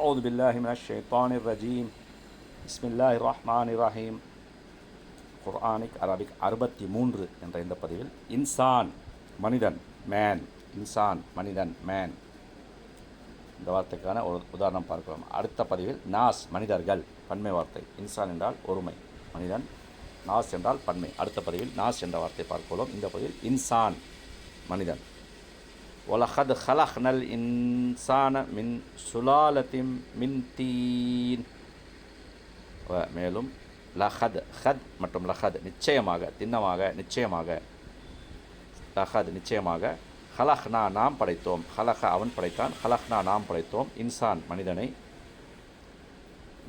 أعوذ بالله من الشيطان الرجيم بسم الله الرحمن الرحيم குர்ஆனிக் Arabic 63 என்ற இந்த பதிவில் இன்சான் மனிதன் மேன், இன்சான் மனிதன் மேன் இந்த வார்த்தைக்கான ஒரு உதாரணம் பார்க்கலாம். அடுத்த பதிவில் நாஸ் மனிதர்கள் பன்மை வார்த்தை, இன்சான் என்றால் ஒருமை, மனிதன், நாஸ் என்றால் பன்மை. அடுத்த பதிவில் நாஸ் என்ற வார்த்தை பார்க்கலாம். இந்த பதிவில் இன்சான் மனிதன். وَلَقَدْ خَلَقْنَا الْإِنْسَانَ مِنْ سُلَالَةٍ مِنْ طِينٍ. மேலும் லஹத், ஹத் மற்றும் லஹத் நிச்சயமாக, திண்ணமாக, நிச்சயமாக, லஹத் நிச்சயமாக, ஹலஹ்னா நாம் படைத்தோம், ஹலஹ அவன் படைத்தான், ஹலஹ்னா நாம் படைத்தோம், இன்சான் மனிதனை,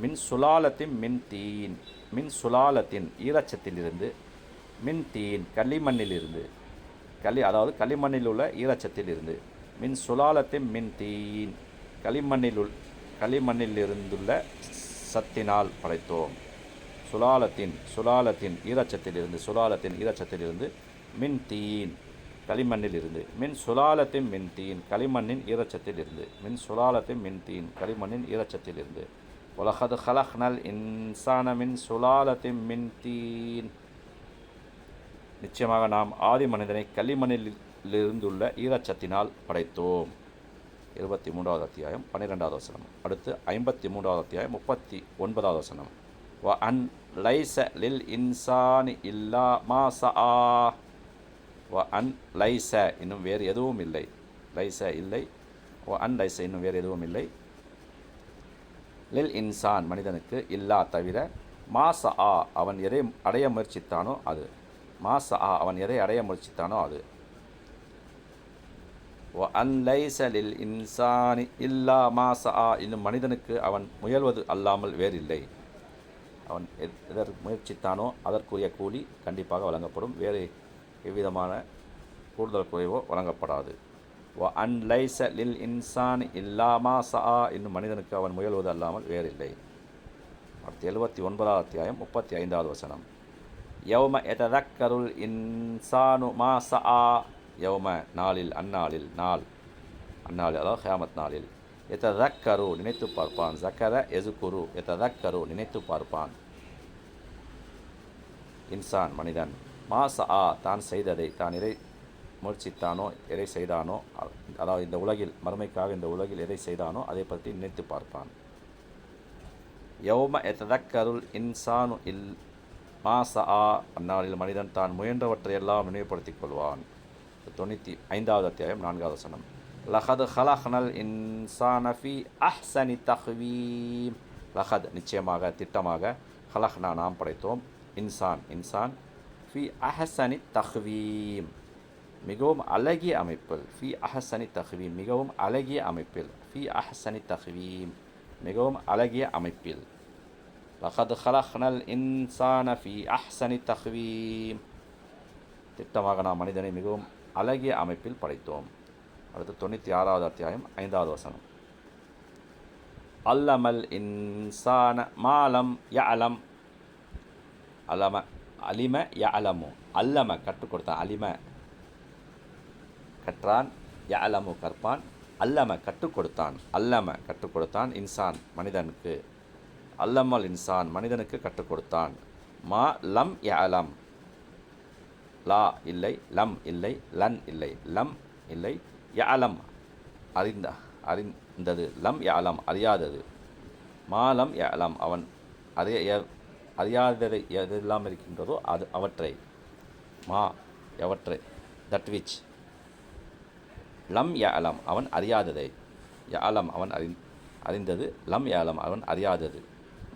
மின் சுலாலத்தின் மின் தீன், மின் சுலாலத்தின் ஈரச்சத்திலிருந்து, மின் தீன் களிமண்ணிலிருந்து, அதாவது களிமண்ணில் உள்ள ஈரச்சத்தில் இருந்து, மின் சுலாலத்தின் மின் தீன் களிமண்ணிலிருந்துள்ள சத்தினால் படைத்தோம். சுலாலத்தின் ஈரச்சத்திலிருந்து, மின் தீன் களிமண்ணிலிருந்து, மின் சுலாலத்தின் மின் தீன் களிமண்ணின் ஈரச்சத்திலிருந்து, மின் சுலாலத்தின் மின் தீன் களிமண்ணின் ஈரச்சத்திலிருந்து. வலகத் ஹலக்னல் இன்சான மின் சுலாலத்தின் மின் தீன். நிச்சயமாக நாம் ஆதி மனிதனை களிமண்ணிலிருந்துள்ள ஈரச்சத்தினால் படைத்தோம். 23வது அத்தியாயம் 12வது வசனம். அடுத்து 53வது அத்தியாயம் 39வது வசனம். வ அன் லைஸ லில் இன்சானி இல்லா மா சஆ. வ அன் லைஸ இன்னும் வேறு எதுவும் இல்லை, லைஸ இல்லை, வ அன் லைஸ இன்னும் வேறு எதுவும் இல்லை, லில் இன்சான் மனிதனுக்கு, இல்லா தவிர, மா சஆ அவன் எதை அடைய முயற்சித்தானோ அது, மா சஆ அவன் எதை அடைய முயற்சித்தானோ அது. வ அன் லைஸ லில் இன்சானி இல்லா மா சஆ இன்னும் மனிதனுக்கு அவன் முயல்வது அல்லாமல் வேறில்லை. அவன் எதற்கு முயற்சித்தானோ அதற்குரிய கூலி கண்டிப்பாக வழங்கப்படும், வேறு எவ்விதமான கூடுதல் குறைவோ வழங்கப்படாது. வ அன் லைஸ லில் இன்சானி இல்லா மா சஆ இன்னும் மனிதனுக்கு அவன் முயல்வது அல்லாமல் வேறில்லை. அடுத்து 79வது அத்தியாயம் 35வது வசனம். யௌம யததக்கருல் இன்சானு மா சஆ. யௌம நாளில், அந்நாளில், அந்நாளில் அதாவது கியாமத் நாளில், யததக்கரு நினைத்து பார்ப்பான், ஜக்கர எசுகுரு யததக்கரு நினைத்து பார்ப்பான், இன்சான் மனிதன், மா சஆ தான் செய்ததை, தான் எதை முயற்சித்தானோ, எதை செய்தானோ, அதாவது இந்த உலகில் மறுமைக்காக இந்த உலகில் எதை செய்தானோ அதை பற்றி நினைத்து பார்ப்பான். யௌம யததக்கருல் இன்சானு மா சஆ அந்நாளில் மனிதன் தான் முயன்றவற்றையெல்லாம் நினைவுபடுத்திக் கொள்வான். 95வது அத்தியாயம் 4வது வசனம். லஹத் ஹலக்னல் இன்சான ஃபி அஹ்ஸனி தக்வீம். லஹத் நிச்சயமாக, திட்டமாக, ஹலக்னா நாம் படைத்தோம், இன்சான் ஃபி அஹ்ஸனி தக்வீம் மிகவும் அழகிய அமைப்பில், ஃபி அஹ்ஸனி தக்வீம் மிகவும் அழகிய அமைப்பில், ஃபி அஹ்ஸனி தக்வீம் மிகவும் அழகிய அமைப்பில். லகத் ஹலக்னல் இன்சான ஃபி அஹ்ஸனி தக்வீம் திட்டமாக நாம் மனிதனை மிகவும் அழகிய அமைப்பில் படைத்தோம். அடுத்து 96வது அத்தியாயம் 5வது வசனம். அல்லமல் இன்சான மாலம் யஅலம். அலிம யஅலமு, அல்லம கற்றுக் கொடுத்தான், அலிம கற்றான், யஅலமு கற்பான், அல்லம கற்றுக் கொடுத்தான், இன்சான் மனிதனுக்கு, அல்லமல் இன்சான் மனிதனுக்கு கற்றுக் கொடுத்தான். மா லம் யஅலம், லா இல்லை, லம் இல்லை, லன் இல்லை, லம் இல்லை, யஅலம் அறிந்தது, லம் யஅலம் அறியாதது, மா லம் யஅலம் அவன் அறியாததை எதெல்லாம் இருக்கின்றதோ அது அவற்றை, மா எவற்றை, தட் விச், லம் யஅலம் அவன் அறியாததை, யஅலம் அவன் அறிந்தது, லம் யஅலம் அவன் அறியாதது,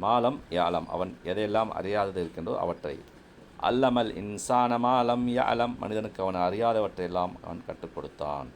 மாலம் யஅலம் அவன் எதையெல்லாம் அறியாதது இருக்கின்றதோ அவற்றை. அல்லமல் இன்சான மாலம் யஅலம் மனிதனுக்கு அவன் அறியாதவற்றையெல்லாம் அவன் கற்றுக் கொடுத்தான்.